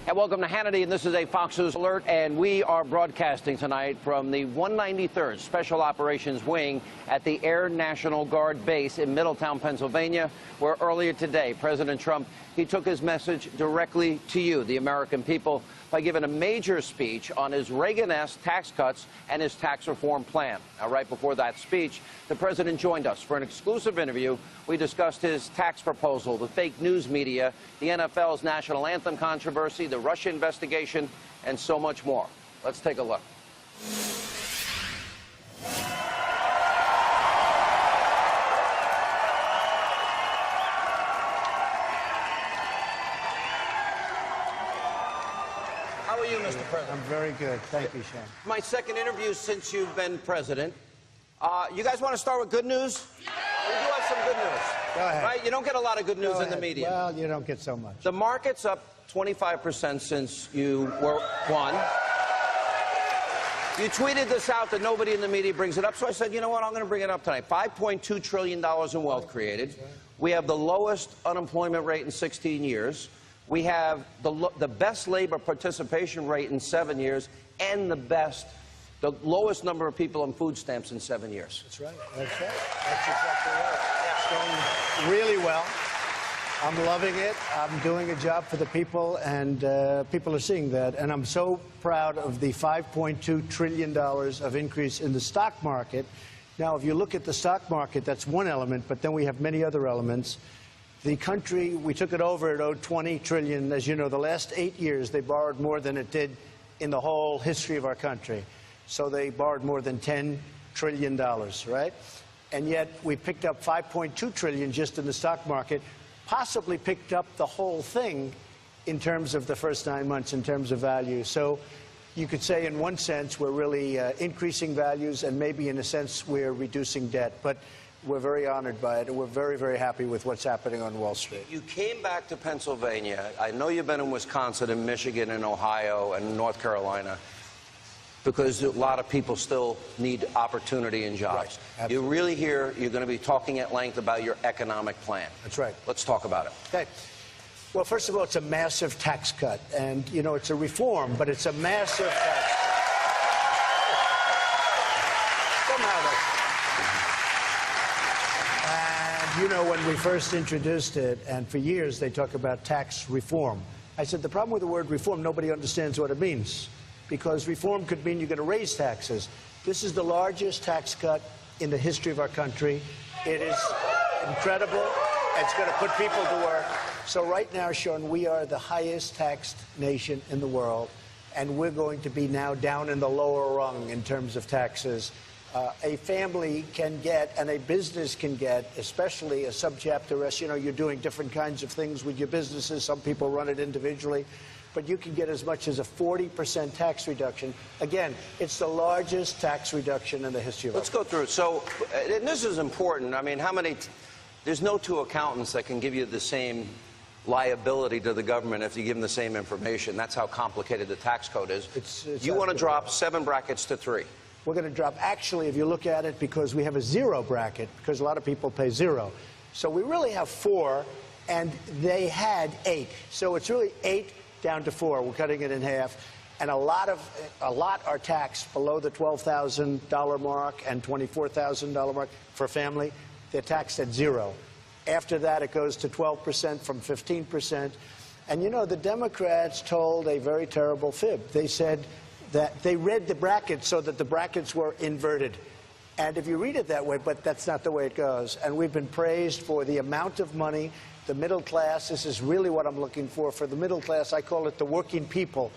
And welcome to Hannity, and this is a Fox News Alert, and we are broadcasting tonight from the 193rd Special Operations Wing at the Air National Guard Base in Middletown, Pennsylvania, where earlier today, President Trump, he took his message directly to you, the American people, by giving a major speech on his Reagan-esque tax cuts and his tax reform plan. Now, right before that speech, the president joined us for an exclusive interview. We discussed his tax proposal, the fake news media, the NFL's national anthem controversy, the Russia investigation, and so much more. Let's take a look. How are you, Mr. President? I'm very good. Thank you, Sean. My second interview since you've been president. You guys want to start with good news? Yeah. We do have some good news. Go ahead. Right? You don't get a lot of good news in the media. Well, you don't get so much. The market's up 25% since you won. You tweeted this out that nobody in the media brings it up, so I said, you know what, I'm going to bring it up tonight. $5.2 trillion in wealth created. We have the lowest unemployment rate in 16 years. We have the best labor participation rate in 7 years, and the lowest number of people on food stamps in 7 years. That's right. That's right. That's exactly right. It's going really well. I'm loving it. I'm doing a job for the people, and people are seeing that. And I'm so proud of the $5.2 trillion of increase in the stock market. Now, if you look at the stock market, that's one element, but then we have many other elements. The country, we took it over, it owed $20 trillion. As you know, the last 8 years, they borrowed more than it did in the whole history of our country. So they borrowed more than $10 trillion, right? And yet we picked up $5.2 trillion just in the stock market, possibly picked up the whole thing in terms of the first 9 months, in terms of value. So you could say in one sense we're really increasing values, and maybe in a sense we're reducing debt. But we're very honored by it, and we're very, very happy with what's happening on Wall Street. You came back to Pennsylvania. I know you've been in Wisconsin and Michigan and Ohio and North Carolina, because a lot of people still need opportunity and jobs. Right. You're really here, you're going to be talking at length about your economic plan. That's right. Let's talk about it. Okay. Well, first of all, it's a massive tax cut. And, you know, it's a reform, but it's a massive tax cut. Somehow that's... And, you know, when we first introduced it, and for years they talk about tax reform, I said the problem with the word reform, nobody understands what it means. Because reform could mean you're going to raise taxes. This is the largest tax cut in the history of our country. It is incredible. It's going to put people to work. So right now, Sean, we are the highest taxed nation in the world, and we're going to be now down in the lower rung in terms of taxes. A family can get, and a business can get, especially a subchapter S. You know, you're doing different kinds of things with your businesses. Some people run it individually. But you can get as much as a 40% tax reduction. Again, it's the largest tax reduction in the history of our country. Let's go through it. So, and this is important. I mean, there's no two accountants that can give you the same liability to the government if you give them the same information. That's how complicated the tax code is. You want to drop 7 brackets to 3. We're going to drop, actually, if you look at it, because we have a 0 bracket, because a lot of people pay 0. So we really have 4, and they had 8. So it's really 8 down to 4. We're cutting it in half. And a lot are taxed below the $12,000 mark and $24,000 mark for a family. They're taxed at 0. After that, it goes to 12% from 15%. And, you know, the Democrats told a very terrible fib. They said that they read the brackets so that the brackets were inverted. And if you read it that way, but that's not the way it goes. And we've been praised for the amount of money. The middle class, this is really what I'm looking for. For the middle class, I call it the working people.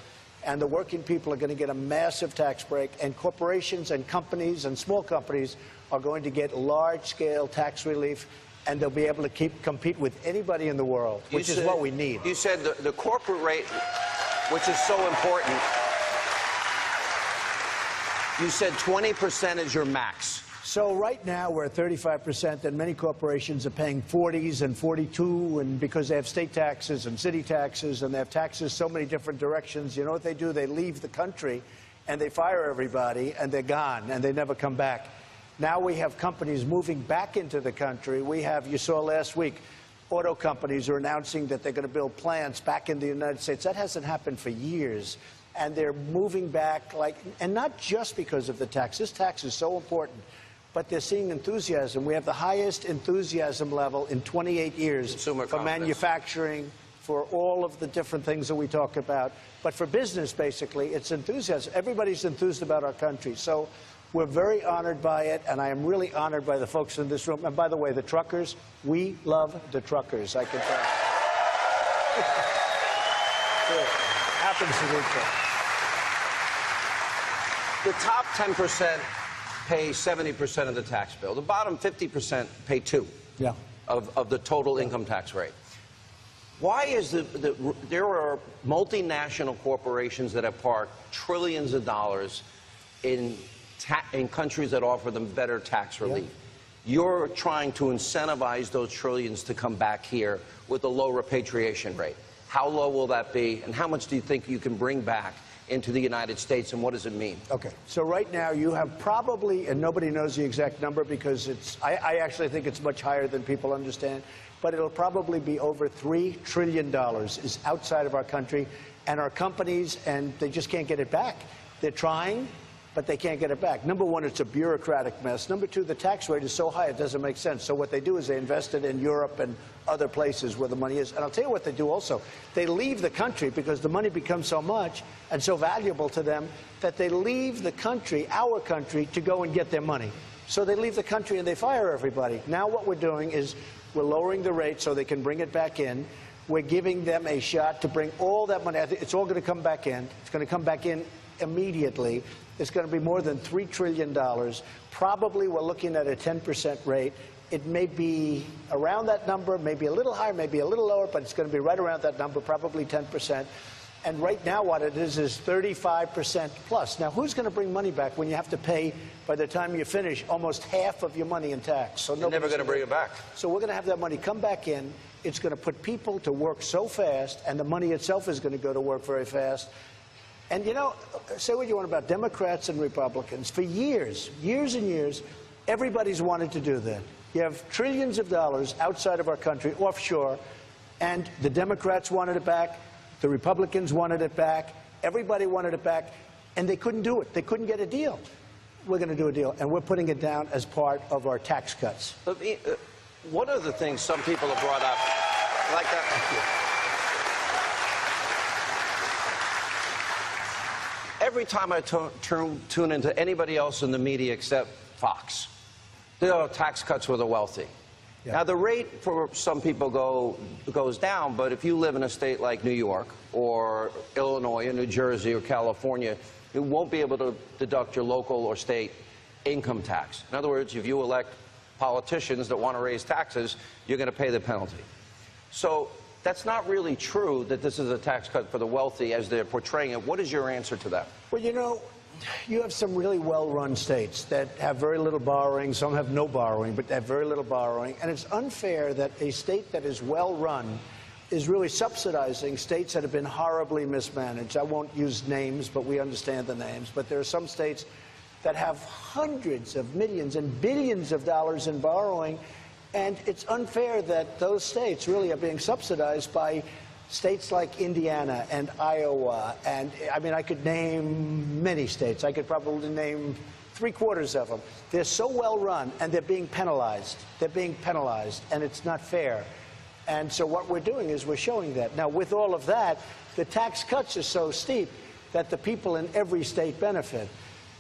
And the working people are going to get a massive tax break. And corporations and companies and small companies are going to get large-scale tax relief. And they'll be able to compete with anybody in the world, which is what we need. You said the corporate rate, which is so important, you said 20% is your max. So right now we're at 35%, and many corporations are paying 40s and 42, and because they have state taxes and city taxes, and they have taxes so many different directions. You know what they do? They leave the country, and they fire everybody, and they're gone, and they never come back. Now we have companies moving back into the country. We have, you saw last week, auto companies are announcing that they're going to build plants back in the United States. That hasn't happened for years. And they're moving back, and not just because of the tax. This tax is so important, but they're seeing enthusiasm. We have the highest enthusiasm level in 28 years for manufacturing, for all of the different things that we talk about. But for business, basically, it's enthusiasm. Everybody's enthused about our country. So we're very honored by it, and I am really honored by the folks in this room. And by the way, the truckers, we love the truckers, I can tell you. Happens to be The top 10% pay 70% of the tax bill. The bottom 50% pay 2% of the total income tax rate. Why is there are multinational corporations that have parked trillions of dollars in countries that offer them better tax relief? You're trying to incentivize those trillions to come back here with a low repatriation rate. How low will that be, and how much do you think you can bring back into the United States, and what does it mean? Okay, so right now you have probably, and nobody knows the exact number because I actually think it's much higher than people understand, but it'll probably be over $3 trillion is outside of our country and our companies, and they just can't get it back. They're trying, but they can't get it back. Number one, it's a bureaucratic mess. Number two, the tax rate is so high it doesn't make sense. So what they do is they invest it in Europe and other places where the money is. And I'll tell you what they do also. They leave the country because the money becomes so much and so valuable to them that they leave the country, our country, to go and get their money. So they leave the country and they fire everybody. Now what we're doing is we're lowering the rate so they can bring it back in. We're giving them a shot to bring all that money. It's all going to come back in. It's going to come back in immediately. It's going to be more than $3 trillion. Probably we're looking at a 10% rate. It may be around that number, maybe a little higher, maybe a little lower, but it's going to be right around that number, probably 10%. And right now what it is 35% plus. Now, who's going to bring money back when you have to pay, by the time you finish, almost half of your money in tax? So you're never going to bring it back. So we're going to have that money come back in. It's going to put people to work so fast, and the money itself is going to go to work very fast. And, you know, say what you want about Democrats and Republicans. For years, years and years, everybody's wanted to do that. You have trillions of dollars outside of our country, offshore, and the Democrats wanted it back, the Republicans wanted it back, everybody wanted it back, and they couldn't do it. They couldn't get a deal. We're going to do a deal, and we're putting it down as part of our tax cuts. One of the things some people have brought up, like that. Thank you. Every time I tune into anybody else in the media except Fox, there are tax cuts for the wealthy. Yeah. Now, the rate for some people goes down, but if you live in a state like New York or Illinois or New Jersey or California, you won't be able to deduct your local or state income tax. In other words, if you elect politicians that want to raise taxes, you're going to pay the penalty. So that's not really true that this is a tax cut for the wealthy as they're portraying it. What is your answer to that? Well, you know, you have some really well-run states that have very little borrowing. Some have no borrowing, but they have very little borrowing. And it's unfair that a state that is well-run is really subsidizing states that have been horribly mismanaged. I won't use names, but we understand the names. But there are some states that have hundreds of millions and billions of dollars in borrowing. And it's unfair that those states really are being subsidized by states like Indiana and Iowa, and I mean, I could name many states. I could probably name 3/4 of them. They're so well run, and they're being penalized. They're being penalized, and it's not fair. And so what we're doing is we're showing that. Now, with all of that, the tax cuts are so steep that the people in every state benefit.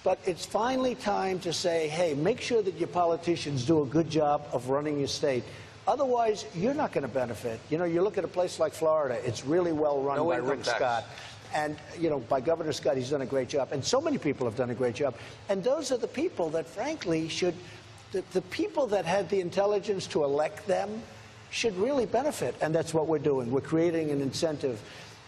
But it's finally time to say, hey, make sure that your politicians do a good job of running your state. Otherwise, you're not going to benefit. You know, you look at a place like Florida, it's really well run by Rick Scott. And, you know, by Governor Scott, he's done a great job. And so many people have done a great job. And those are the people that, frankly, should, the people that had the intelligence to elect them should really benefit. And that's what we're doing. We're creating an incentive.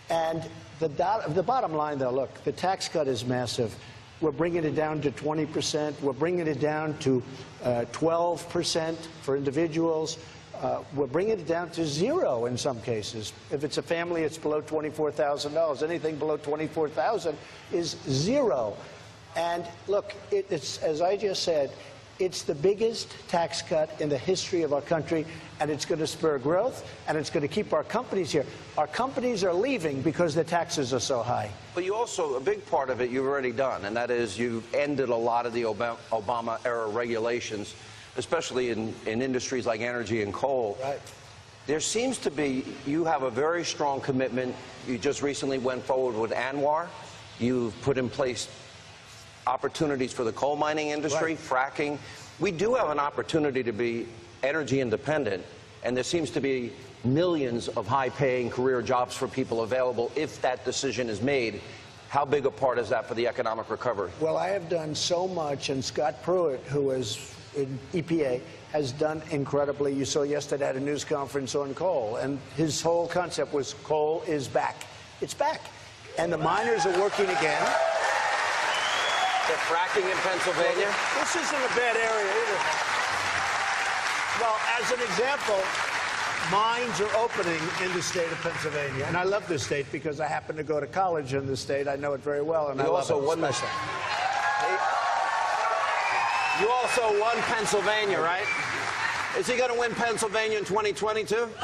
And the bottom line, though, look, the tax cut is massive. We're bringing it down to 20%. We're bringing it down to 12% for individuals. We're bringing it down to 0 in some cases. If it's a family, it's below $24,000. Anything below $24,000 is 0. And look, it's as I just said, It's the biggest tax cut in the history of our country, and it's going to spur growth, and it's going to keep our companies here. Our companies are leaving because the taxes are so high. But you also, a big part of it you've already done, and that is you've ended a lot of the Obama-era regulations, especially in industries like energy and coal. Right. There seems to be, you have a very strong commitment. You just recently went forward with Anwar. You've put in place opportunities for the coal mining industry, right. Fracking. We do have an opportunity to be energy independent, and there seems to be millions of high-paying career jobs for people available if that decision is made. How big a part is that for the economic recovery? Well, I have done so much, and Scott Pruitt, who is in EPA, has done incredibly. You saw yesterday at a news conference on coal, and his whole concept was coal is back. It's back. And the miners are working again. They're fracking in Pennsylvania? Well, this isn't a bad area either. Well, as an example, mines are opening in the state of Pennsylvania. And I love this state because I happen to go to college in the state. I know it very well, and I love it. You also won Pennsylvania, right? Is he going to win Pennsylvania in 2022? Oh, okay.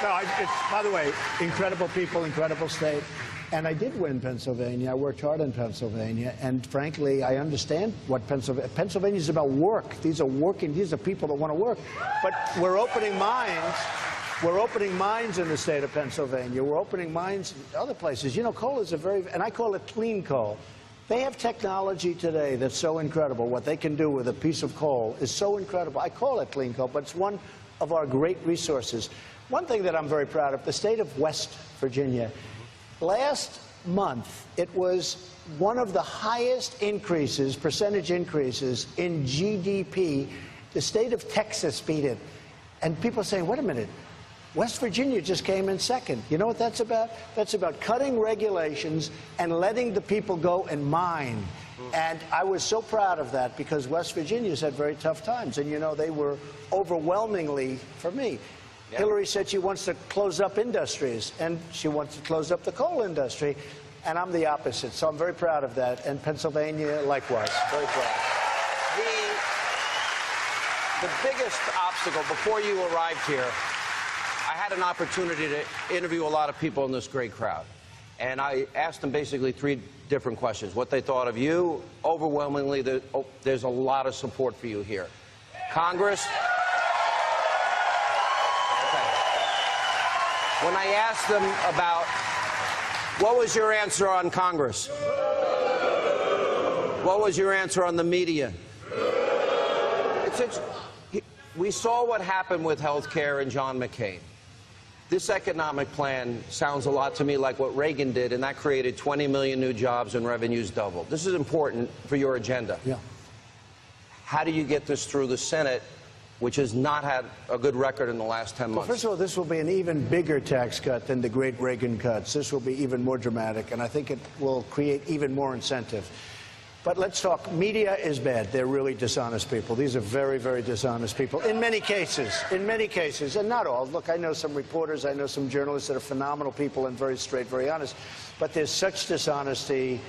No, it's, by the way, incredible people, incredible state. And I did win Pennsylvania. I worked hard in Pennsylvania. And frankly, I understand what Pennsylvania is about work. These are people that want to work. But we're opening mines. We're opening mines in the state of Pennsylvania. We're opening mines in other places. You know, coal is and I call it clean coal. They have technology today that's so incredible. What they can do with a piece of coal is so incredible. I call it clean coal, but it's one of our great resources. One thing that I'm very proud of, the state of West Virginia, last month, it was one of the highest increases, percentage increases in GDP. The state of Texas beat it. And people are saying, wait a minute, West Virginia just came in second. You know what that's about? That's about cutting regulations and letting the people go and mine. And I was so proud of that because West Virginia's had very tough times. And, you know, they were overwhelmingly, for me, Hillary said she wants to close up industries, and she wants to close up the coal industry, and I'm the opposite. So I'm very proud of that, and Pennsylvania likewise. Very proud. The biggest obstacle before you arrived here, I had an opportunity to interview a lot of people in this great crowd, and I asked them basically three different questions. What they thought of you. Overwhelmingly, there's a lot of support for you here. Congress. When I asked them about what was your answer on Congress? What was your answer on the media? We saw what happened with health care and John McCain. This economic plan sounds a lot to me like what Reagan did, and that created 20 million new jobs and revenues doubled. This is important for your agenda. Yeah. How do you get this through the Senate, which has not had a good record in the last 10 months? Well, first of all, this will be an even bigger tax cut than the great Reagan cuts. This will be even more dramatic, and I think it will create even more incentive. But let's talk. Media is bad. They're really dishonest people. These are very, very dishonest people in many cases, and not all. Look, I know some reporters, I know some journalists that are phenomenal people and very straight, very honest, but there's such dishonesty.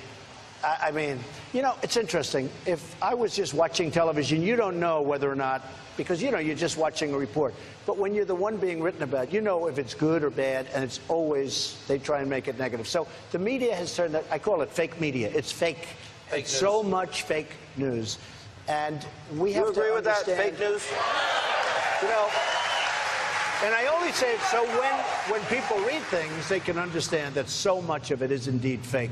I mean, you know, it's interesting. If I was just watching television, you don't know whether or not, because, you know, you're just watching a report. But when you're the one being written about, you know if it's good or bad, and it's always, they try and make it negative. So the media has turned that, I call it fake media. It's fake. It's so much fake news. And we have to agree with that, fake news? You know, and I only say it so when people read things, they can understand that so much of it is indeed fake.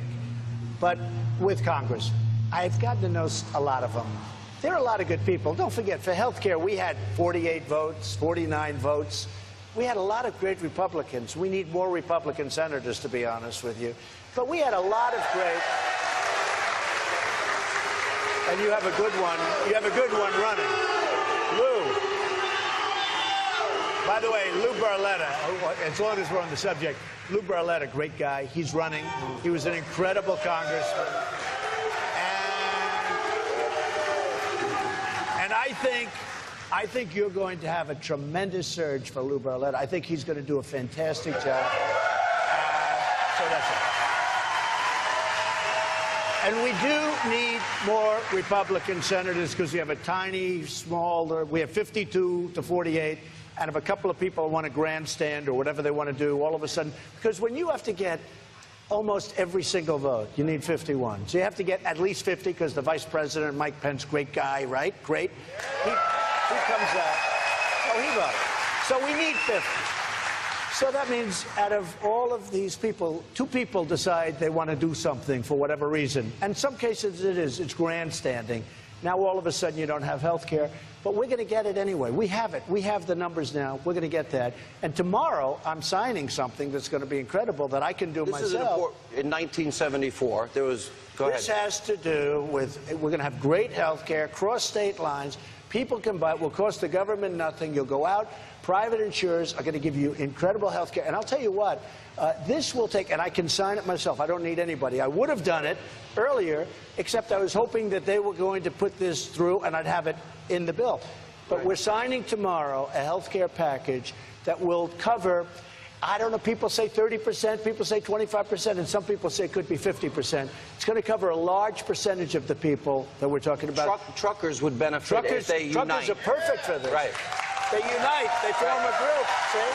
But with Congress, I've gotten to know a lot of them. There are a lot of good people. Don't forget, for health care, we had 48 votes, 49 votes. We had a lot of great Republicans. We need more Republican senators, to be honest with you. But we had a lot of great... And you have a good one. You have a good one running. Lou. By the way, Lou Barletta, as long as we're on the subject, Lou Barletta, great guy. He's running. He was an incredible congressman. And I think you're going to have a tremendous surge for Lou Barletta. I think he's going to do a fantastic job. So that's it. And we do need more Republican senators because we have a tiny, small, we have 52 to 48. And if a couple of people want to grandstand or whatever they want to do, all of a sudden, because when you have to get almost every single vote, you need 51. So you have to get at least 50 because the vice president, Mike Pence, great guy, right? Great. He comes out. Oh, he votes. So we need 50. So that means out of all of these people, 2 people decide they want to do something for whatever reason. And in some cases it's grandstanding. Now all of a sudden you don't have health care. But we're going to get it anyway. We have it. We have the numbers now. We're going to get that. And tomorrow I'm signing something that's going to be incredible that I can do myself. In 1974, there was... This has to do with, we're going to have great health care, cross state lines. People can buy it. Will cost the government nothing. You'll go out. Private insurers are going to give you incredible health care. And I'll tell you what, this will take, and I can sign it myself. I don't need anybody. I would have done it earlier, except I was hoping that they were going to put this through and I'd have it in the bill. But we're signing tomorrow a health care package that will cover, I don't know, people say 30%, people say 25%, and some people say it could be 50%. It's going to cover a large percentage of the people that we're talking about. Truckers would benefit if they unite. Truckers are perfect for this. Right. They unite. They form a group, see?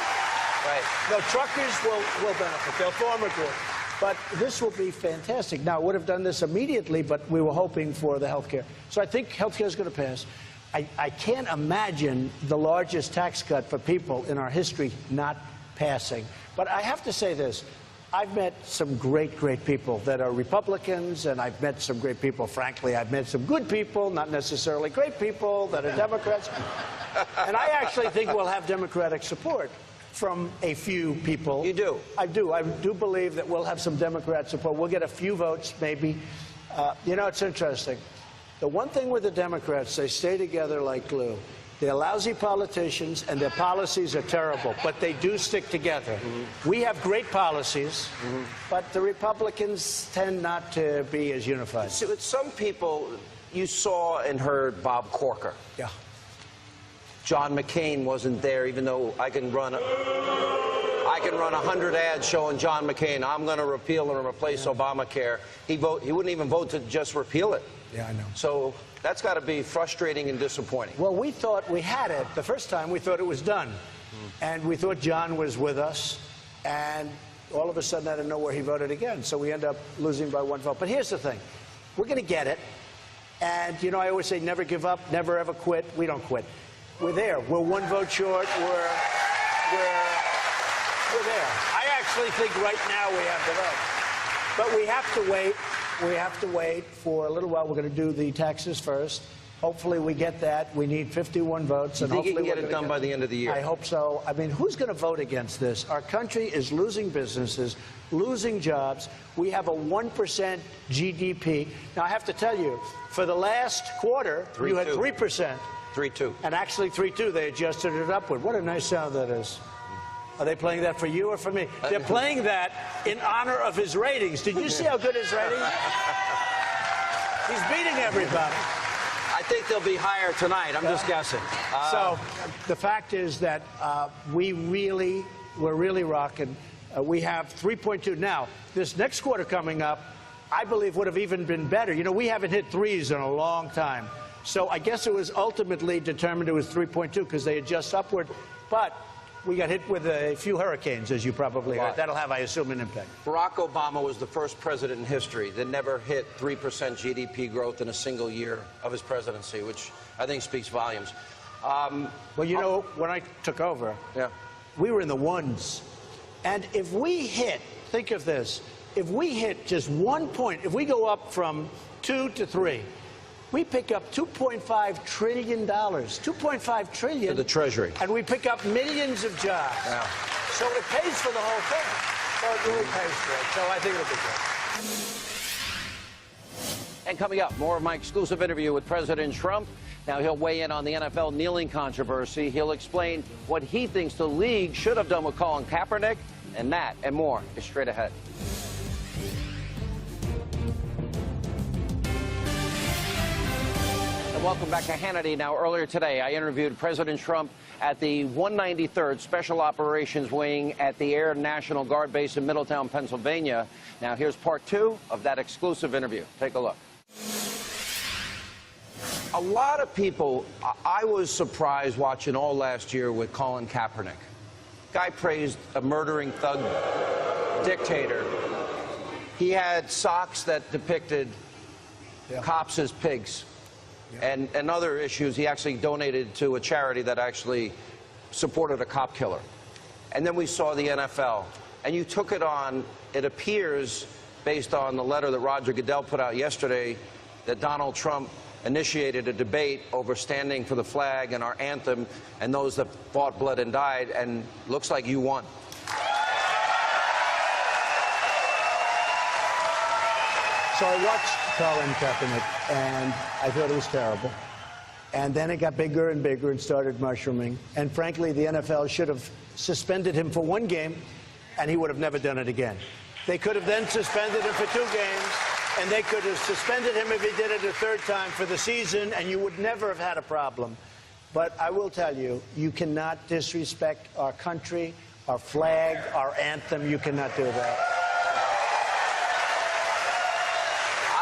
Right. No, truckers will benefit. They'll form a group. But this will be fantastic. Now, I would have done this immediately, but we were hoping for the health care. So I think health care is going to pass. I can't imagine the largest tax cut for people in our history not passing. But I have to say this. I've met some great, great people that are Republicans, and I've met some great people. Frankly, I've met some good people, not necessarily great people, that are Democrats. And I actually think we'll have Democratic support from a few people. You do? I do. I do believe that we'll have some Democrat support. We'll get a few votes, maybe. You know, it's interesting. The one thing with the Democrats, they stay together like glue. They're lousy politicians, and their policies are terrible, but they do stick together. We have great policies, but the Republicans tend not to be as unified. So with some people, you saw and heard Bob Corker. Yeah. John McCain wasn't there, even though I can run 100 ads showing John McCain, I'm going to repeal and replace Obamacare. He wouldn't even vote to just repeal it. Yeah, I know. So that's got to be frustrating and disappointing. Well, we thought we had it. The first time we thought it was done. And we thought John was with us. And all of a sudden, out of nowhere, he voted again. So we end up losing by 1 vote. But here's the thing. We're going to get it. And, you know, I always say never give up, never ever quit. We don't quit. We're there. We're 1 vote short. We're there. I actually think right now we have the vote. But we have to wait. We have to wait for a little while. We're going to do the taxes first. Hopefully we get that. We need 51 votes. You think you can get it done by the end of the year? I hope so. I mean, who's going to vote against this? Our country is losing businesses, losing jobs. We have a 1% GDP. Now, I have to tell you, for the last quarter, you had 3%. 3-2. And actually 3-2. They adjusted it upward. What a nice sound that is. Are they playing that for you or for me? They're playing that in honor of his ratings. Did you see how good his ratings are? He's beating everybody. I think they'll be higher tonight. I'm just guessing. So the fact is that we're really rocking. We have 3.2. Now, this next quarter coming up, I believe would have even been better. You know, we haven't hit threes in a long time. So I guess it was ultimately determined it was 3.2 because they adjust upward. But we got hit with a few hurricanes, as you probably heard. That'll have, I assume, an impact. Barack Obama was the first president in history that never hit 3% GDP growth in a single year of his presidency, which I think speaks volumes. Well, you know, when I took over, we were in the ones. And if we hit, think of this, if we hit just 1 point, if we go up from 2 to 3, we pick up $2.5 trillion. $2.5 trillion. To the Treasury. And we pick up millions of jobs. Yeah. So it pays for the whole thing. So it really pays for it. So I think it'll be good. And coming up, more of my exclusive interview with President Trump. Now he'll weigh in on the NFL kneeling controversy. He'll explain what he thinks the league should have done with Colin Kaepernick. And that and more is straight ahead. Welcome back to Hannity. Now, earlier today, I interviewed President Trump at the 193rd Special Operations Wing at the Air National Guard Base in Middletown, Pennsylvania. Now, here's part 2 of that exclusive interview. Take a look. A lot of people, I was surprised watching all last year with Colin Kaepernick. Guy praised a murdering thug dictator. He had socks that depicted cops as pigs. And other issues. He actually donated to a charity that actually supported a cop killer. And then we saw the NFL. And you took it on, it appears, based on the letter that Roger Goodell put out yesterday, that Donald Trump initiated a debate over standing for the flag and our anthem and those that fought, bled, and died, and looks like you won. So I watched Colin Kaepernick, and I thought it was terrible. And then it got bigger and bigger and started mushrooming. And frankly, the NFL should have suspended him for 1 game, and he would have never done it again. They could have then suspended him for 2 games, and they could have suspended him if he did it a 3rd time for the season, and you would never have had a problem. But I will tell you, you cannot disrespect our country, our flag, our anthem. You cannot do that.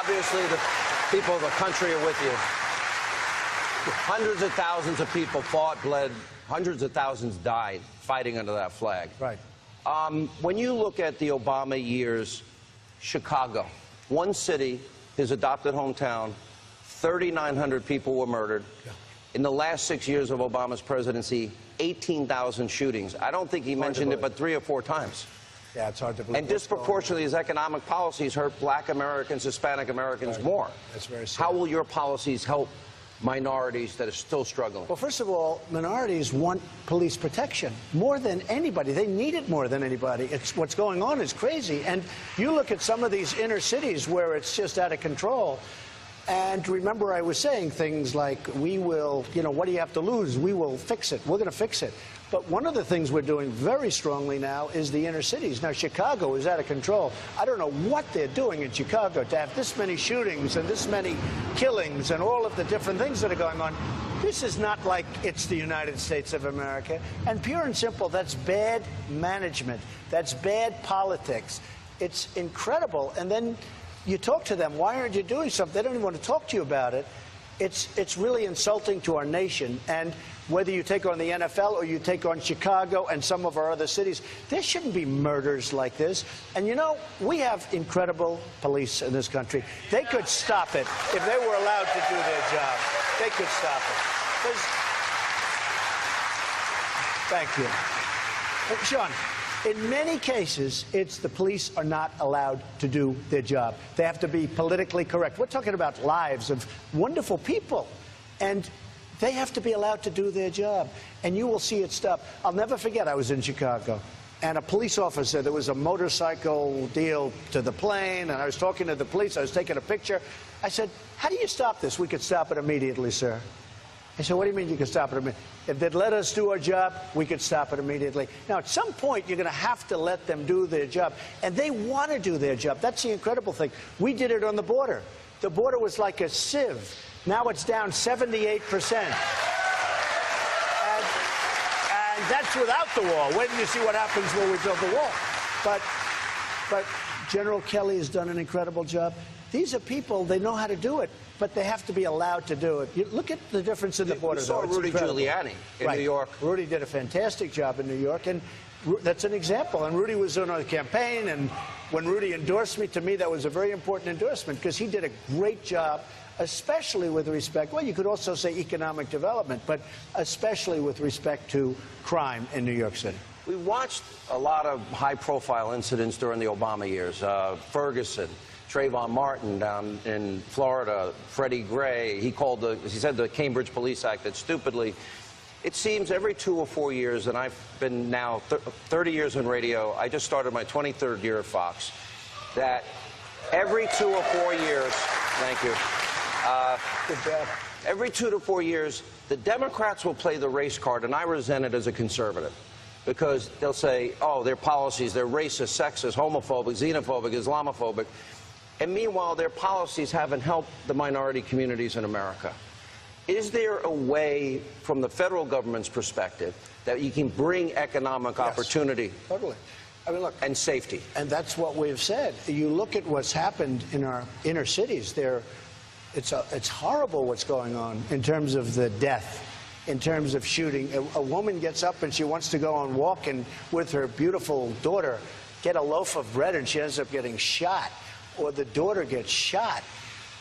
Obviously, the people of the country are with you. Hundreds of thousands of people fought, bled, hundreds of thousands died fighting under that flag. Right. When you look at the Obama years, Chicago, one city, his adopted hometown, 3,900 people were murdered. Yeah. In the last 6 years of Obama's presidency, 18,000 shootings. I don't think he mentioned it but 3 or 4 times. Yeah, it's hard to believe. And disproportionately, his economic policies hurt Black Americans, Hispanic Americans more. That's very sad. How will your policies help minorities that are still struggling? Well, first of all, minorities want police protection more than anybody. They need it more than anybody. It's what's going on is crazy. And you look at some of these inner cities where it's just out of control. And remember, I was saying things like, we will, what do you have to lose? We will fix it. We're going to fix it. But one of the things we're doing very strongly now is the inner cities. Now, Chicago is out of control. I don't know what they're doing in Chicago to have this many shootings and this many killings and all of the different things that are going on. This is not like it's the United States of America. And pure and simple, that's bad management. That's bad politics. It's incredible. And then you talk to them, why aren't you doing something? They don't even want to talk to you about it. It's really insulting to our nation. And whether you take on the NFL or you take on Chicago and some of our other cities, there shouldn't be murders like this. And we have incredible police in this country. They could stop it if they were allowed to do their job. They could stop it. Thank you. But Sean, in many cases, it's the police are not allowed to do their job. They have to be politically correct. We're talking about lives of wonderful people. And they have to be allowed to do their job. And you will see it stop. I'll never forget, I was in Chicago. And a police officer, there was a motorcycle deal to the plane. And I was talking to the police. I was taking a picture. I said, how do you stop this? We could stop it immediately, sir. I said, what do you mean you can stop it immediately? If they'd let us do our job, we could stop it immediately. Now, at some point, you're going to have to let them do their job. And they want to do their job. That's the incredible thing. We did it on the border. The border was like a sieve. Now it's down 78%. And that's without the wall. Wait till you see what happens when we build the wall. But General Kelly has done an incredible job. These are people, they know how to do it, but they have to be allowed to do it. Look at the difference in the border. We saw Rudy Giuliani in New York. Rudy did a fantastic job in New York, and that's an example. And Rudy was on our campaign, and when Rudy endorsed me, to me, that was a very important endorsement because he did a great job, especially with respect, well, you could also say economic development, but especially with respect to crime in New York City. We watched a lot of high-profile incidents during the Obama years. Ferguson, Trayvon Martin down in Florida, Freddie Gray. He said the Cambridge Police Act that stupidly. It seems every 2 or 4 years, and I've been now 30 years in radio, I just started my 23rd year at Fox, that every 2 or 4 years, thank you, good job. Every 2 to 4 years, the Democrats will play the race card, and I resent it as a conservative. Because they'll say, oh, their policies, they're racist, sexist, homophobic, xenophobic, Islamophobic. And meanwhile, their policies haven't helped the minority communities in America. Is there a way, from the federal government's perspective, that you can bring economic opportunity? Totally. I mean, look, and safety. And that's what we've said. You look at what's happened in our inner cities. It's horrible what's going on in terms of the death, in terms of shooting. A woman gets up and she wants to go on walk and with her beautiful daughter, get a loaf of bread, and she ends up getting shot, or the daughter gets shot.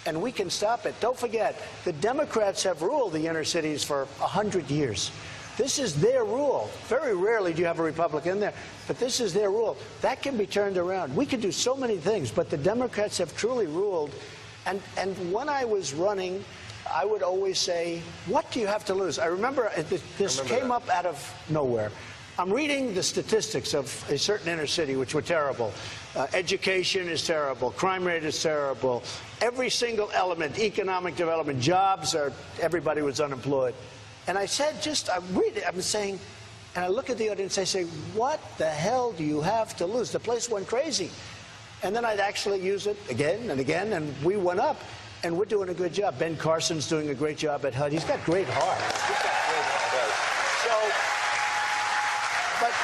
And we can stop it. Don't forget, the Democrats have ruled the inner cities for 100 years. This is their rule. Very rarely do you have a Republican there, but this is their rule. That can be turned around. We could do so many things, but the Democrats have truly ruled. And when I was running, I would always say, what do you have to lose? I remember this came up out of nowhere. I'm reading the statistics of a certain inner city, which were terrible. Education is terrible. Crime rate is terrible. Every single element, economic development, jobs, everybody was unemployed. And I said, I read it, I'm saying, and I look at the audience, I say, what the hell do you have to lose? The place went crazy. And then I'd actually use it again and again, and we went up. And we're doing a good job. Ben Carson's doing a great job at HUD. He's got great heart. He's got great heart. But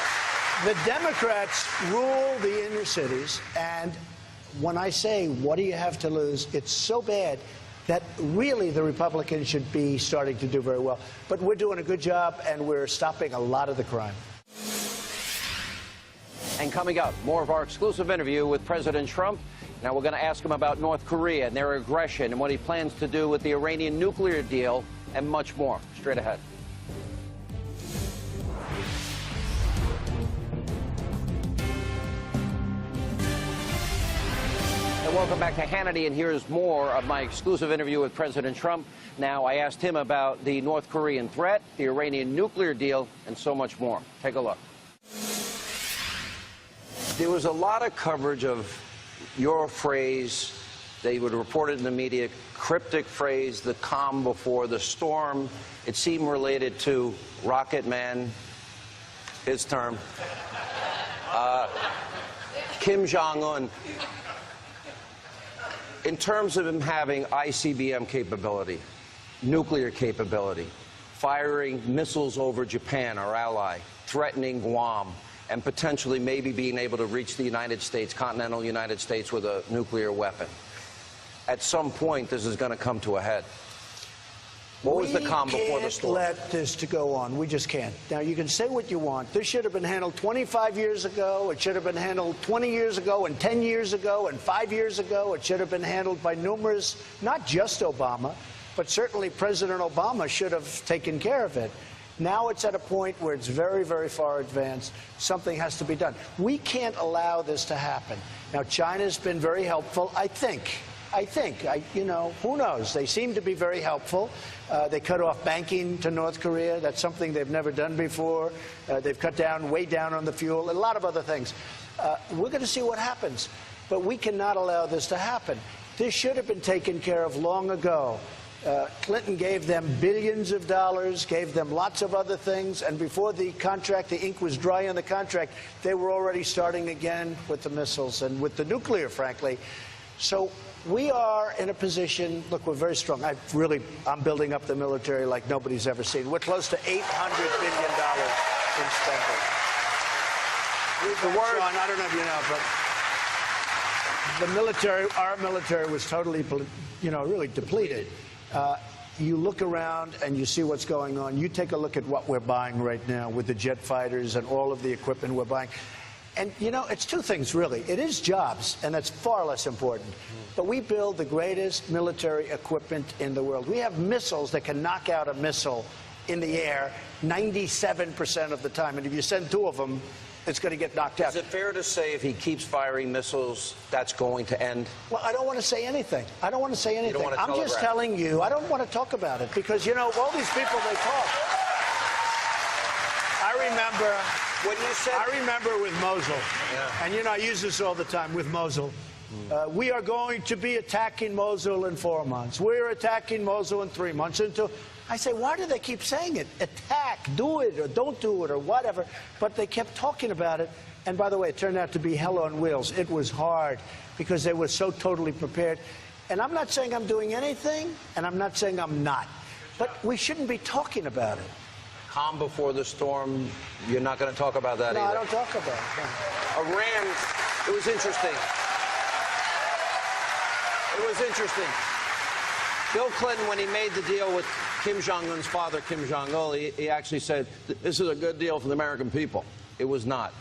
the Democrats rule the inner cities, and when I say, what do you have to lose, it's so bad that really the Republicans should be starting to do very well. But we're doing a good job, and we're stopping a lot of the crime. And coming up, more of our exclusive interview with President Trump. Now we're going to ask him about North Korea and their aggression and what he plans to do with the Iranian nuclear deal and much more. Straight ahead. And welcome back to Hannity, and here's more of my exclusive interview with President Trump. Now, I asked him about the North Korean threat, the Iranian nuclear deal, and so much more. Take a look. There was a lot of coverage of your phrase, they would report it in the media, cryptic phrase, the calm before the storm. It seemed related to Rocket Man, his term, Kim Jong-un. In terms of him having ICBM capability, nuclear capability, firing missiles over Japan, our ally, threatening Guam, and potentially maybe being able to reach the United States, continental United States, with a nuclear weapon. At some point, this is going to come to a head. What was the calm before the storm? We can't let this to go on. We just can't. Now, you can say what you want. This should have been handled 25 years ago. It should have been handled 20 years ago and 10 years ago and 5 years ago. It should have been handled by numerous, not just Obama, but certainly President Obama should have taken care of it. Now it's at a point where it's very, very far advanced. Something has to be done. We can't allow this to happen. Now, China's been very helpful, I think, you know, who knows? They seem to be very helpful. They cut off banking to North Korea. That's something they've never done before. They've cut down, way down on the fuel, and a lot of other things. We're going to see what happens. But we cannot allow this to happen. This should have been taken care of long ago. Clinton gave them billions of dollars, gave them lots of other things, and before the contract, the ink was dry on the contract, they were already starting again with the missiles and with the nuclear, frankly. So we are in a position, look, we're very strong. I'm building up the military like nobody's ever seen. We're close to $800 billion in spending. Sean, I don't know if you know, but the military, our military was totally, you know, really depleted. You look around and you see what's going on. You take a look at what we're buying right now with the jet fighters and all of the equipment we're buying. And, you know, it's two things, really. It is jobs, and that's far less important. But we build the greatest military equipment in the world. We have missiles that can knock out a missile in the air 97% of the time. And if you send two of them, it's going to get knocked out. Is it fair to say if he keeps firing missiles, that's going to end? Well, I don't want to say anything. I don't want to say anything. You don't want to I'm just telling you, I don't want to talk about it because, you know, all these people, they talk. I remember when you said... I remember with Mosul, and, you know, I use this all the time with Mosul. We are going to be attacking Mosul in 4 months. We're attacking Mosul in 3 months. I say, why do they keep saying it? Attack, do it, or don't do it, or whatever. But they kept talking about it. And by the way, it turned out to be hell on wheels. It was hard because they were so totally prepared. And I'm not saying I'm doing anything, and I'm not saying I'm not. But we shouldn't be talking about it. Calm before the storm. You're not going to talk about that No, either. I don't talk about it. No. Iran, it was interesting. It was interesting. Bill Clinton, when he made the deal with Kim Jong-un's father, Kim Jong-il, he actually said, this is a good deal for the American people. It was not.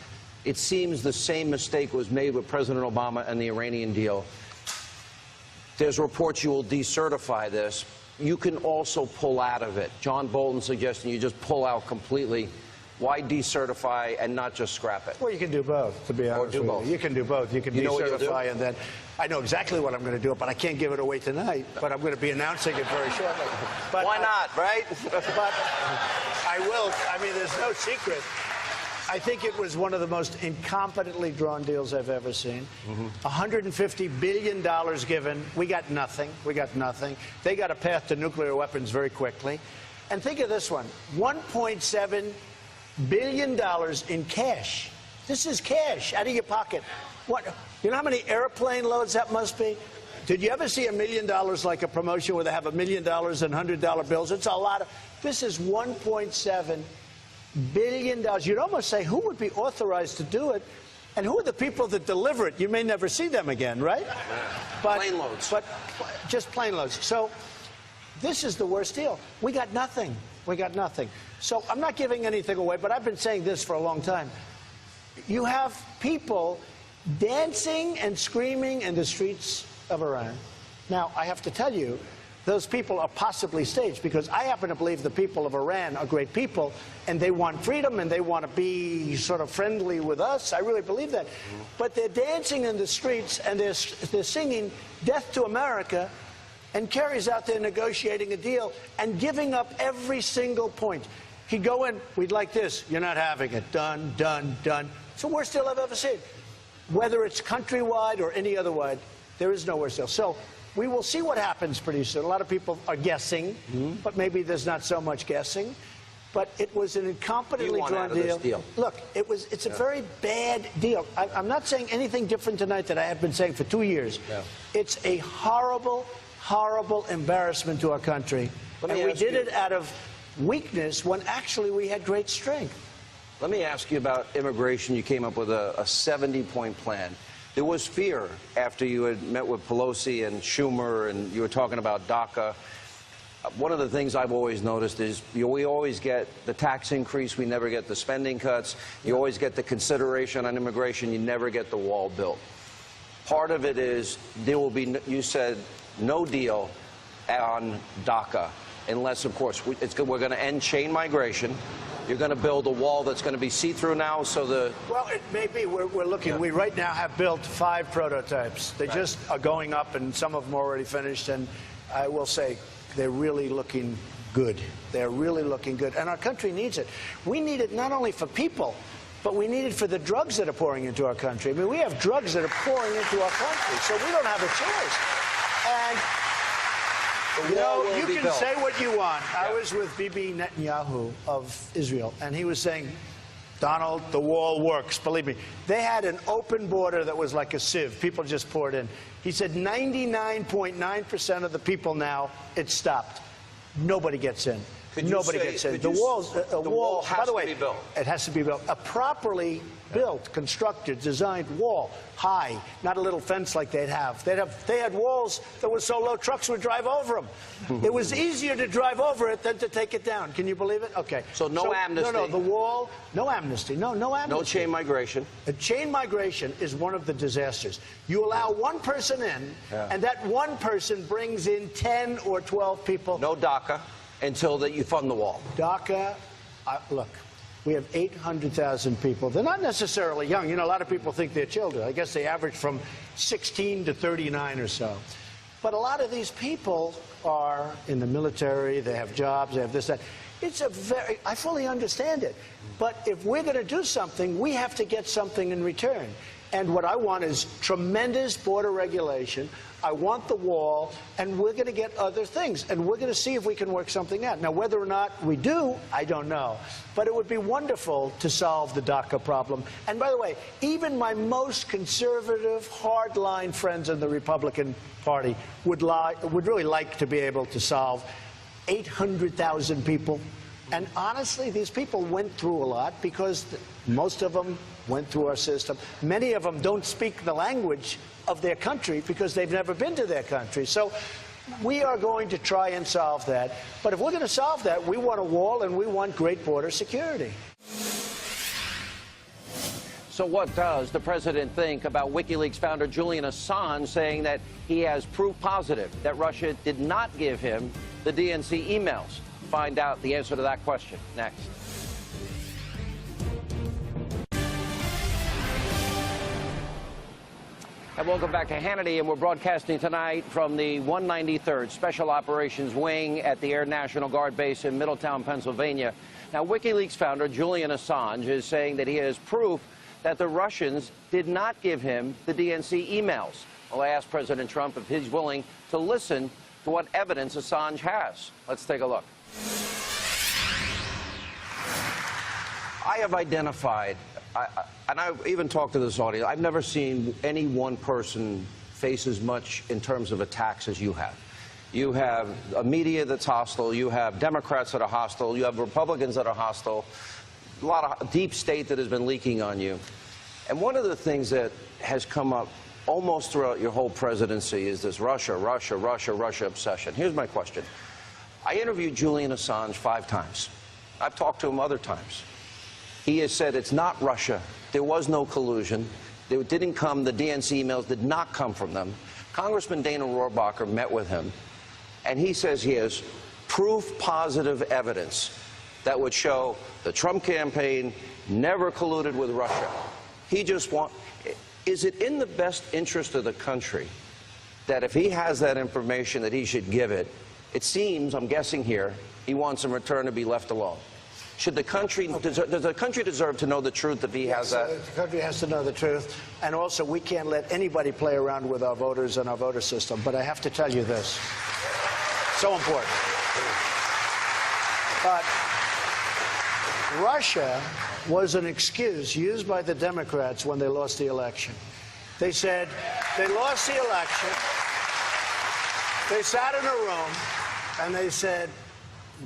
It seems the same mistake was made with President Obama and the Iranian deal. There's reports you will decertify this. You can also pull out of it. John Bolton suggesting you just pull out completely. Why decertify and not just scrap it? Well, you can do both, to be honest with you. You can do both. You can decertify and then... I know exactly what I'm going to do, but I can't give it away tonight. But I'm going to be announcing it very shortly. But, why not, right? But I will. I mean, there's no secret. I think it was one of the most incompetently drawn deals I've ever seen. $150 billion given. We got nothing. We got nothing. They got a path to nuclear weapons very quickly. And think of this one. $1.7 billion in cash. This is cash out of your pocket. What? You know how many airplane loads that must be? Did you ever see $1 million like a promotion where they have $1 million in $100 bills? It's a lot of... This is $1.7 billion. You'd almost say, who would be authorized to do it? And who are the people that deliver it? You may never see them again, right? Yeah. But, plane loads. But just plane loads. So this is the worst deal. We got nothing. We got nothing. So I'm not giving anything away, but I've been saying this for a long time. You have people dancing and screaming in the streets of Iran. Now, I have to tell you, those people are possibly staged, because I happen to believe the people of Iran are great people, and they want freedom, and they want to be sort of friendly with us. I really believe that. But they're dancing in the streets, and they're singing Death to America, and Kerry's out there negotiating a deal and giving up every single point. He'd go in, we'd like this, you're not having it, done, done, done. It's the worst deal I've ever seen. Whether it's countrywide or any other wide, there is no worse deal. So we will see what happens pretty soon. A lot of people are guessing, but maybe there's not so much guessing. But it was an incompetently drawn deal. Look, it's a very bad deal. I'm not saying anything different tonight that I have been saying for 2 years. Yeah. It's a horrible, horrible embarrassment to our country. And we did it out of weakness when actually we had great strength. Let me ask you about immigration. You came up with a 70-point plan. There was fear after you had met with Pelosi and Schumer and you were talking about DACA. One of the things I've always noticed is we always get the tax increase, we never get the spending cuts. You always get the consideration on immigration, you never get the wall built. Part of it is there will be, you said, no deal on DACA unless, of course, we're going to end chain migration. You're going to build a wall that's going to be see-through now, so the... Well, it may be. We're looking. Yeah. We right now have built 5 prototypes. They just are going up, and some of them are already finished. And I will say, they're really looking good. They're really looking good. And our country needs it. We need it not only for people, but we need it for the drugs that are pouring into our country. I mean, we have drugs that are pouring into our country, so we don't have a choice. And... You know, you can say what you want. Yeah. I was with Bibi Netanyahu of Israel, and he was saying, Donald, the wall works, believe me. They had an open border that was like a sieve. People just poured in. He said 99.9% of the people now, it's stopped. Nobody gets in. Nobody gets in. The wall has to be built. It has to be built. A properly built, constructed, designed wall, high, not a little fence like they'd have. They had walls that were so low trucks would drive over them. It was easier to drive over it than to take it down. Can you believe it? Okay. So no amnesty. No, the wall, no amnesty. No amnesty. No chain migration. Chain migration is one of the disasters. You allow one person in, and that one person brings in 10 or 12 people. No DACA until that you fund the wall. DACA, look. We have 800,000 people. They're not necessarily young. You know, a lot of people think they're children. I guess they average from 16 to 39 or so. But a lot of these people are in the military. They have jobs. They have this, that. It's a very, I fully understand it. But if we're going to do something, we have to get something in return. And what I want is tremendous border regulation. I want the wall, and we're going to get other things. And we're going to see if we can work something out. Now, whether or not we do, I don't know. But it would be wonderful to solve the DACA problem. And by the way, even my most conservative, hardline friends in the Republican Party would really like to be able to solve 800,000 people. And honestly, these people went through a lot because most of them went through our system. Many of them don't speak the language of their country because they've never been to their country. So we are going to try and solve that. But if we're going to solve that, we want a wall and we want great border security. So what does the president think about WikiLeaks founder Julian Assange saying that he has proof positive that Russia did not give him the DNC emails? Find out the answer to that question next. And welcome back to Hannity, and we're broadcasting tonight from the 193rd Special Operations Wing at the Air National Guard Base in Middletown, Pennsylvania. Now, WikiLeaks founder Julian Assange is saying that he has proof that the Russians did not give him the DNC emails. Well, I asked President Trump if he's willing to listen to what evidence Assange has. Let's take a look. I have identified, and I even talked to this audience, I've never seen any one person face as much in terms of attacks as you have. You have a media that's hostile, you have Democrats that are hostile, you have Republicans that are hostile, a lot of deep state that has been leaking on you. And one of the things that has come up almost throughout your whole presidency is this Russia, Russia, Russia, Russia obsession. Here's my question. I interviewed Julian Assange 5 times. I've talked to him other times. He has said it's not Russia. There was no collusion. It didn't come. The DNC emails did not come from them. Congressman Dana Rohrabacher met with him, and he says he has proof-positive evidence that would show the Trump campaign never colluded with Russia. He just wants... Is it in the best interest of the country that if he has that information that he should give it? It seems, I'm guessing here, he wants in return to be left alone. Should the country, does the country deserve to know the truth if he has that? The country has to know the truth. And also, we can't let anybody play around with our voters and our voter system. But I have to tell you this. So important. But Russia was an excuse used by the Democrats when they lost the election. They said they lost the election. They sat in a room and they said,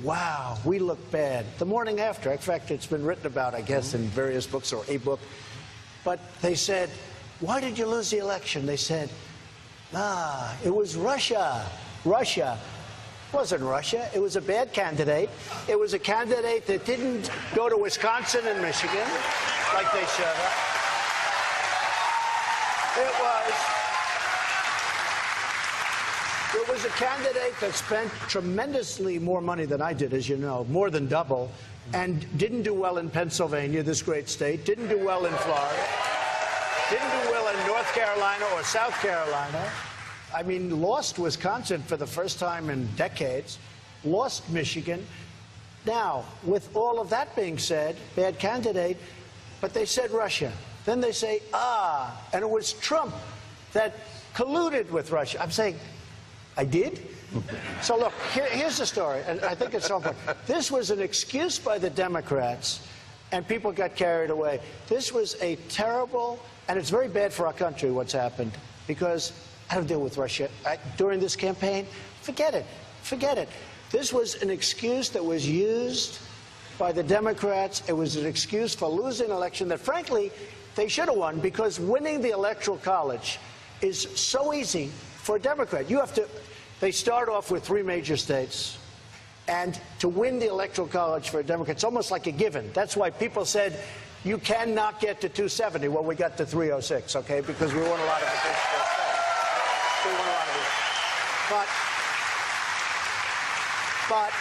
wow, we look bad. The morning after, in fact, it's been written about, I guess, in various books or a book. But they said, why did you lose the election? They said, it was Russia. Russia. It wasn't Russia. It was a bad candidate. It was a candidate that didn't go to Wisconsin and Michigan like they should have. It was a candidate that spent tremendously more money than I did, as you know, more than double, and didn't do well in Pennsylvania, this great state, didn't do well in Florida, didn't do well in North Carolina or South Carolina. I mean, lost Wisconsin for the first time in decades, lost Michigan. Now, with all of that being said, bad candidate, but they said Russia. Then they say, and it was Trump that colluded with Russia. I'm saying, I did? So look, here's the story, and I think it's so important. This was an excuse by the Democrats, and people got carried away. This was a terrible, and it's very bad for our country what's happened, because I don't deal with Russia. During this campaign, forget it. Forget it. This was an excuse that was used by the Democrats. It was an excuse for losing an election that, frankly, they should have won, because winning the Electoral College is so easy for a Democrat. You have to, they start off with 3 major states, and to win the Electoral College for a Democrat, it's almost like a given. That's why people said, you cannot get to 270. Well, we got to 306, okay, because we won a lot of additional states. We won a lot of it. But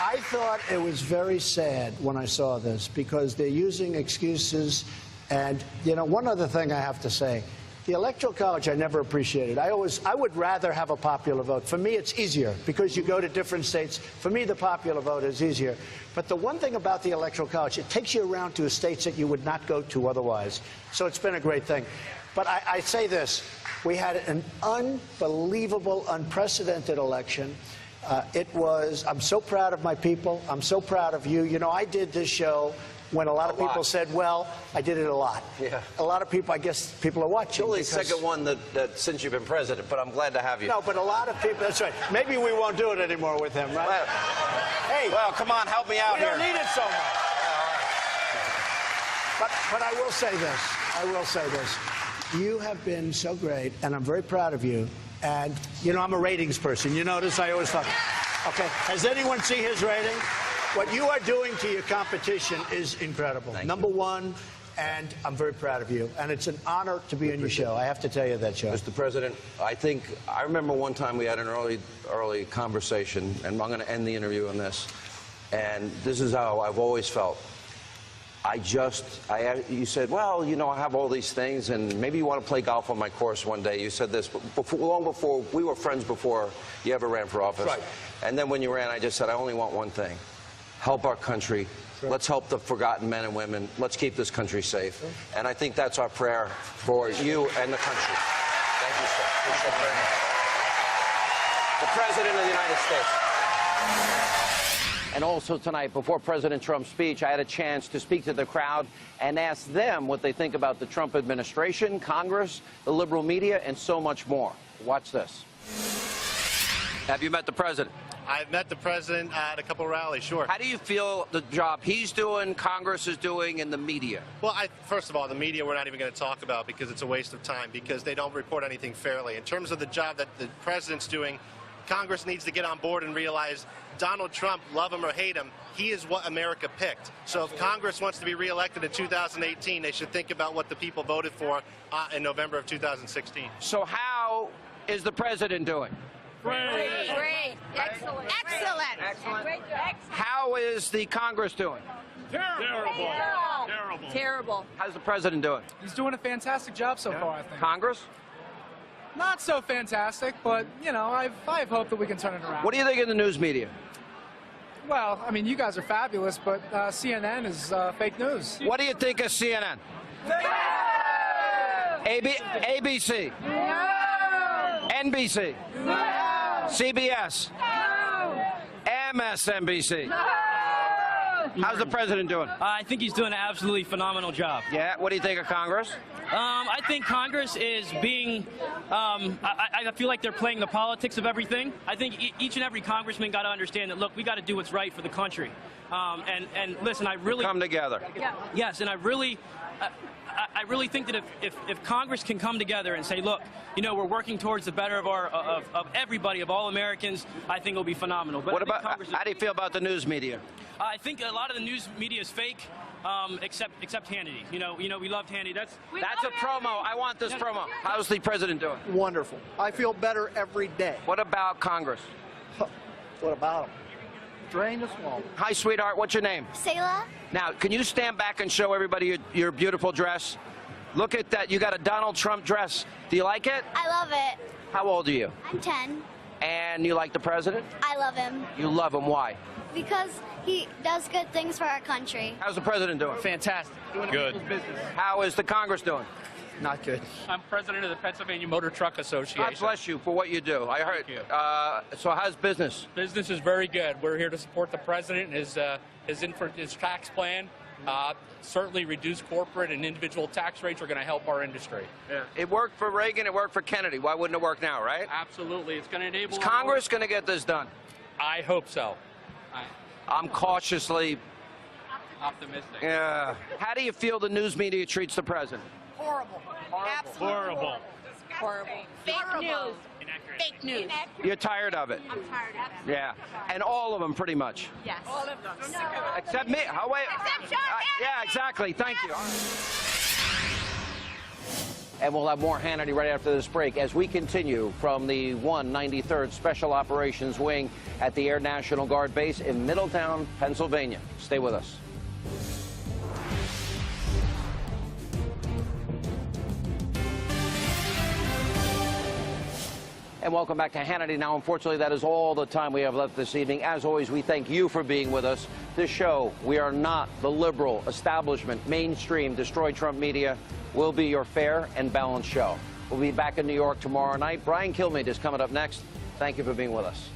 I thought it was very sad when I saw this, because they're using excuses. And, you know, one other thing I have to say. The Electoral College I never appreciated. I would rather have a popular vote. For me, it's easier because you go to different states. For me, the popular vote is easier. But the one thing about the Electoral College, it takes you around to states that you would not go to otherwise. So it's been a great thing. But I say this. We had an unbelievable, unprecedented election. I'm so proud of my people. I'm so proud of you. You know, I did this show when a lot of people said, well, I did it a lot. Yeah. A lot of people, I guess people are watching. Only the second one that since you've been president, but I'm glad to have you. No, but a lot of people, that's right. Maybe we won't do it anymore with him, right? Well, come on, help me out we here. We don't need it so much. But I will say this. I will say this. You have been so great, and I'm very proud of you. And, you know, I'm a ratings person. You notice I always talk. Okay. Has anyone seen his rating? What you are doing to your competition is incredible. Number one, and I'm very proud of you. And it's an honor to be on your show. I have to tell you that, Joe. Mr. President, I remember one time we had an early conversation, and I'm going to end the interview on this. And this is how I've always felt. You said, well, you know, I have all these things, and maybe you want to play golf on my course one day. You said this long before, we were friends before you ever ran for office. Right. And then when you ran, I just said, I only want one thing. Help our country. Sure. Let's help the forgotten men and women. Let's keep this country safe. Sure. And I think that's our prayer for you and the country. Thank you, sir. Appreciate it very much. The President of the United States. And also tonight, before President Trump's speech, I had a chance to speak to the crowd and ask them what they think about the Trump administration, Congress, the liberal media, and so much more. Watch this. Have you met the president? I've met the president at a couple of rallies, sure. How do you feel the job he's doing, Congress is doing, and the media? Well, first of all, the media we're not even going to talk about because it's a waste of time because they don't report anything fairly. In terms of the job that the president's doing, Congress needs to get on board and realize Donald Trump, love him or hate him, he is what America picked. So if Congress wants to be reelected in 2018, they should think about what the people voted for in November of 2016. So how is the president doing? Great. Excellent. Excellent. How is the Congress doing? Terrible. How's the president doing? He's doing a fantastic job so far, I think. Congress? Not so fantastic, but, you know, I have hope that we can turn it around. What do you think of the news media? Well, I mean, you guys are fabulous, but CNN is fake news. What do you think of CNN? ABC? NBC? CBS? MSNBC? How's the president doing? I think he's doing an absolutely phenomenal job. Yeah? What do you think of Congress? I think Congress is being, I feel like they're playing the politics of everything. I think each and every congressman got to understand that, look, we got to do what's right for the country. And listen, I really... Come together. Yes, and I really think that if Congress can come together and say, look, you know, we're working towards the better of everybody, of all Americans, I think it'll be phenomenal. But how do you feel about the news media? I think a lot of the news media is fake, except Hannity. You know, we loved Hannity. That's a promo. I want this promo. How's the president doing? Wonderful. I feel better every day. What about Congress? What about them? Drain the swamp. Hi, sweetheart. What's your name? Sayla. Now, can you stand back and show everybody your beautiful dress? Look at that. You got a Donald Trump dress. Do you like it? I love it. How old are you? I'm 10. And you like the president? I love him. You love him. Why? Because he does good things for our country. How's the president doing? fantastic. Doing Good. business. How is the Congress doing? Not good. I'm president of the Pennsylvania Motor Truck Association. God bless you for what you do. I heard. Thank you. So how's business? Business is very good. We're here to support the president and his tax plan. Certainly reduce corporate and individual tax rates are going to help our industry. Yeah. It worked for Reagan. It worked for Kennedy. Why wouldn't it work now, right? Absolutely. It's going to enable... Is Congress going to get this done? I hope so. I'm cautiously... Optimistic. Yeah. How do you feel the news media treats the president? Horrible. Absolutely Horrible. horrible. Fake news. Fake news. You're tired of it? I'm tired of it. Yeah. And all of them, pretty much. Yes. All of them. Except me. Oh, wait. Except Sean Hannity. Yeah, exactly. Thank you. And we'll have more Hannity right after this break as we continue from the 193rd Special Operations Wing at the Air National Guard Base in Middletown, Pennsylvania. Stay with us. And welcome back to Hannity. Now, unfortunately, that is all the time we have left this evening. As always, we thank you for being with us. This show, we are not the liberal, establishment, mainstream, destroy Trump media. We'll be your fair and balanced show. We'll be back in New York tomorrow night. Brian Kilmeade is coming up next. Thank you for being with us.